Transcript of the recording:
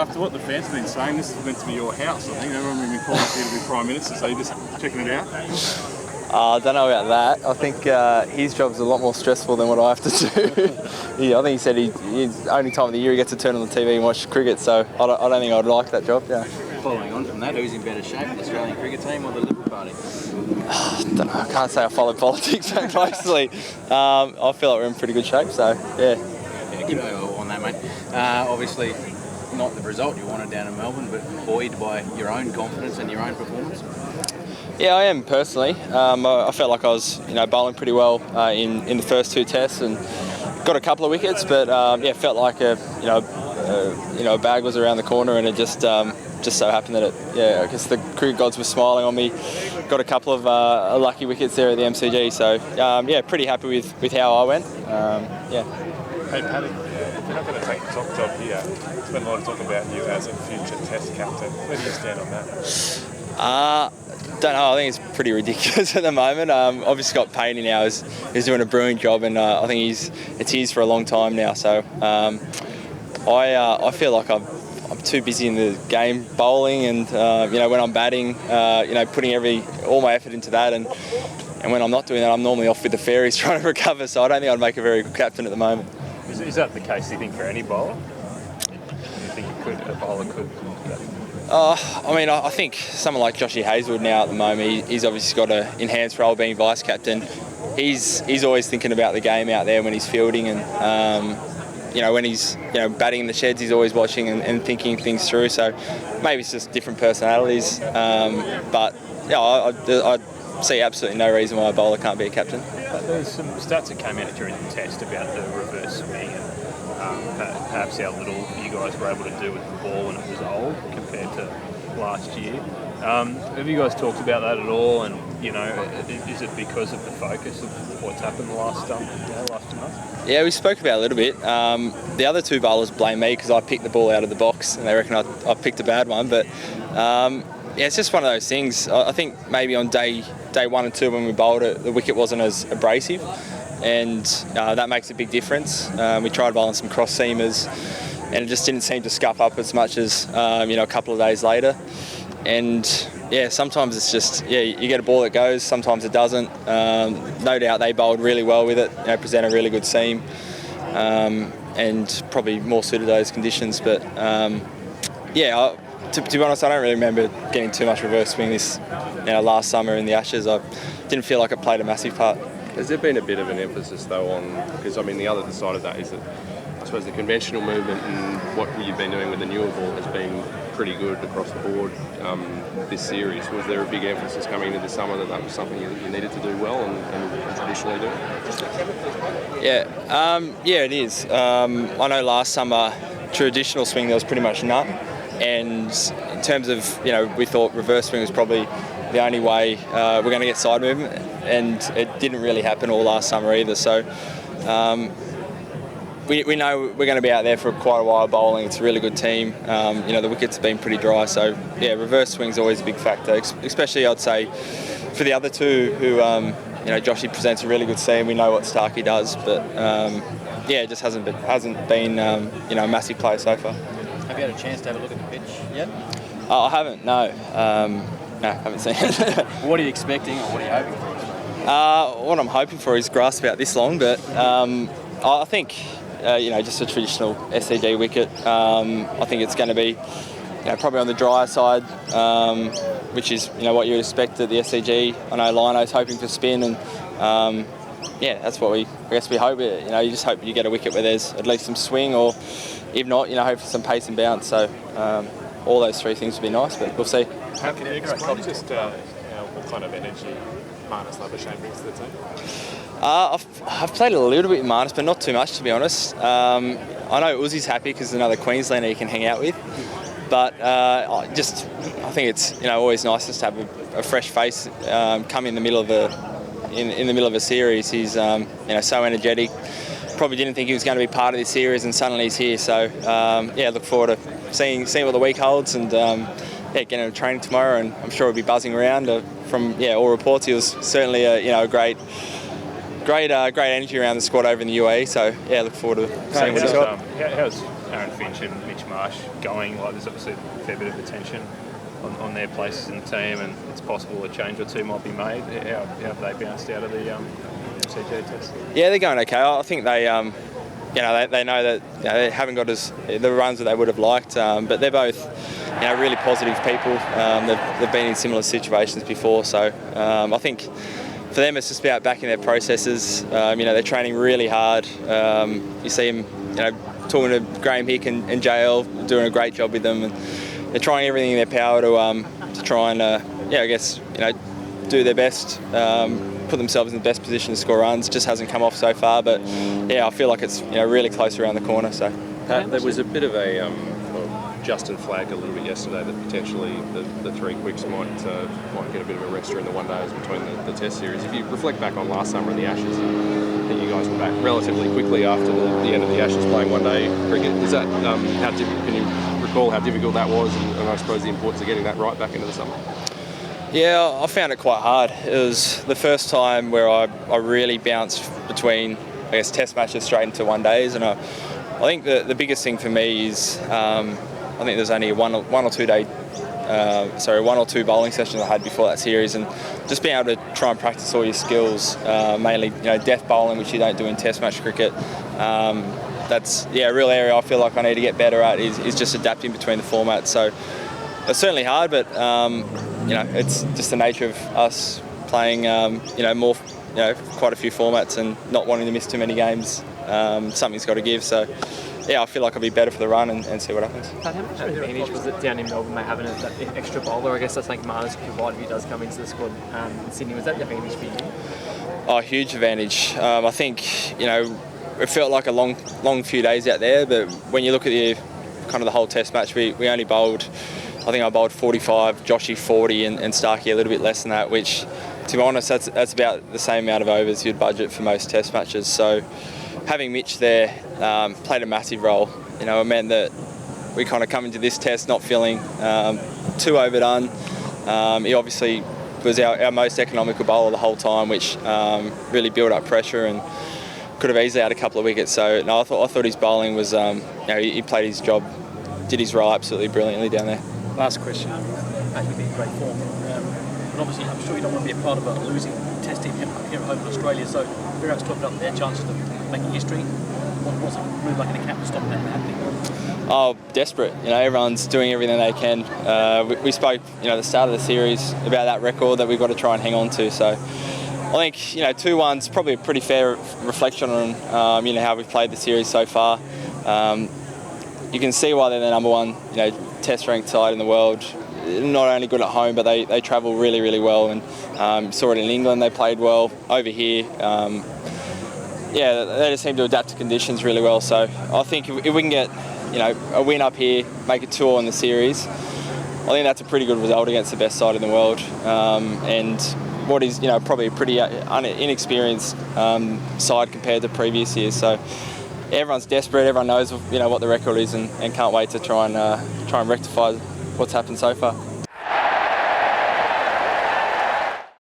after what the fans have been saying, this is meant to be your house. I think everyone has been calling here to be Prime Minister, so you're just checking it out? I don't know about that. I think his job's a lot more stressful than what I have to do. I think he said he's only time of the year he gets to turn on the TV and watch cricket, so I don't think I'd like that job. Yeah. Following on from that, who's in better shape, the Australian cricket team or the Liberal Party? Don't know, I can't say I follow politics very closely. I feel like we're in pretty good shape, so yeah. Yeah, give me on that, mate. Obviously, not the result you wanted down in Melbourne, but buoyed by your own confidence and your own performance. Yeah, I am personally. I felt like I was, bowling pretty well in the first two tests and got a couple of wickets, but felt like a bag was around the corner, and it just so happened that I guess the cricket gods were smiling on me. Got a couple of lucky wickets there at the MCG, so pretty happy with how I went. Hey Paddy, if you're not going to take the top job here, there's been a lot of talk about you as a future Test captain. Where do you stand on that? Don't know. I think it's pretty ridiculous at the moment. Obviously, Scott Payne now is doing a brilliant job, and I think it's his for a long time now. So I feel like I'm too busy in the game bowling, and when I'm batting, putting all my effort into that, and when I'm not doing that, I'm normally off with the fairies trying to recover. So I don't think I'd make a very good captain at the moment. Is that the case, do you think, for any bowler? Do you think a bowler could? I think someone like Joshy Hazelwood now at the moment, he's obviously got an enhanced role being vice captain. He's always thinking about the game out there when he's fielding, and when he's batting in the sheds, he's always watching and thinking things through. So maybe it's just different personalities, but I see absolutely no reason why a bowler can't be a captain. There's some stats that came out during the test about the reverse swing and perhaps how little you guys were able to do with the ball when it was old compared to last year. Have you guys talked about that at all? And is it because of the focus of what's happened the last 2 months? Yeah, we spoke about it a little bit. The other two bowlers blame me because I picked the ball out of the box, and they reckon I picked a bad one. But it's just one of those things. I think maybe on day 1 and 2 when we bowled it, the wicket wasn't as abrasive, and that makes a big difference. We tried bowling some cross seamers, and it just didn't seem to scuff up as much as a couple of days later. And sometimes it's just you get a ball that goes, sometimes it doesn't. No doubt they bowled really well with it, present a really good seam, and probably more suited those conditions. But to be honest, I don't really remember getting too much reverse swing this last summer in the Ashes. I didn't feel like it played a massive part. Has there been a bit of an emphasis though on, because the other side of that is that I suppose the conventional movement and what you've been doing with the newer ball has been pretty good across the board this series. Was there a big emphasis coming into the summer that was something you needed to do well and traditionally do? Yeah, it is. I know last summer traditional swing there was pretty much none, and in terms of we thought reverse swing was probably the only way we're going to get side movement, and it didn't really happen all last summer either. So we know we're going to be out there for quite a while bowling. It's a really good team. The wickets have been pretty dry, so reverse swing's always a big factor, especially I'd say for the other two who Joshy presents a really good seam. We know what Starkey does, but it just hasn't been a massive play so far. Have you had a chance to have a look at the pitch yet? I haven't, no. No, haven't seen it. What are you expecting, or what are you hoping for? What I'm hoping for is grass about this long, but I think just a traditional SCG wicket. I think it's going to be probably on the drier side, which is what you would expect at the SCG. I know Lino's hoping for spin, and that's what we hope. You just hope you get a wicket where there's at least some swing, or if not, hope for some pace and bounce. So all those three things would be nice, but we'll see. How can you explain just what kind of energy Marnus Labuschagne brings to the team? I've played a little bit with Marnus, but not too much, to be honest. I know Uzi's happy because there's another Queenslander he can hang out with, but I think it's always nice just to have a fresh face come in the middle of in the middle of a series. He's so energetic. Probably didn't think he was going to be part of this series, and suddenly he's here. So look forward to seeing what the week holds, and getting into training tomorrow, and I'm sure he'll be buzzing around. From all reports, he was certainly a great great energy around the squad over in the UAE. So yeah, look forward to seeing what he's got. How's Aaron Finch and Mitch Marsh going? Like, there's obviously a fair bit of attention on their places in the team, and it's possible a change or two might be made. How have they bounced out of the MCG test? Yeah, they're going okay. I think they they know that they haven't got the runs that they would have liked, but they're both really positive people. They've been in similar situations before, so I think for them it's just about backing their processes. They're training really hard. You see them, talking to Graham Hick and JL, doing a great job with them, and they're trying everything in their power to try and do their best. Put themselves in the best position to score runs. Just hasn't come off so far, but I feel like it's really close around the corner. So Pat, there was a bit of a Justin flagged a little bit yesterday that potentially the three quicks might get a bit of a rest during the one days between the Test series. If you reflect back on last summer in the Ashes, I think you guys were back relatively quickly after the end of the Ashes playing one day cricket. Is that can you recall how difficult that was, and I suppose the importance of getting that right back into the summer? Yeah, I found it quite hard. It was the first time where I really bounced between, Test matches straight into one days, and I think the biggest thing for me is I think there's only one or two bowling sessions I had before that series, and just being able to try and practice all your skills, mainly death bowling, which you don't do in Test match cricket. That's a real area I feel like I need to get better at is just adapting between the formats. So it's certainly hard, but it's just the nature of us playing more quite a few formats and not wanting to miss too many games. Something's got to give. So I feel like I'll be better for the run and see what happens. Pat, how much of an advantage was it down in Melbourne, having that extra bowler? I guess that's like Marnus provided if he does come into the squad in Sydney. Was that an advantage for you? Oh, huge advantage. I think it felt like a long few days out there, but when you look at the whole Test match, we only bowled. I think I bowled 45, Joshy 40, and Starkey a little bit less than that, which, to be honest, that's about the same amount of overs you'd budget for most Test matches. So having Mitch there played a massive role. It meant that we kind of come into this Test not feeling too overdone. He obviously was our most economical bowler the whole time, which really built up pressure and could have easily had a couple of wickets. So no, I thought his bowling was, he played his job, did his role absolutely brilliantly down there. Last question. You've been in great form, but obviously I'm sure you don't want to be a part of a losing Test team here at home in Australia. So Virat's talking about their chances of making history. What's a move like in the camp to stop that happening? Oh, desperate. Everyone's doing everything they can. We spoke, at the start of the series about that record that we've got to try and hang on to. So I think 2-1's probably a pretty fair reflection on how we've played the series so far. You can see why they're the number one Test ranked side in the world. Not only good at home, but they travel really, really well. And saw it in England, they played well. Over here, they just seem to adapt to conditions really well. So I think if we can get a win up here, make it 2-2 in the series, I think that's a pretty good result against the best side in the world. And what is probably a pretty inexperienced side compared to previous years. So everyone's desperate. Everyone knows what the record is, and can't wait to try and rectify what's happened so far.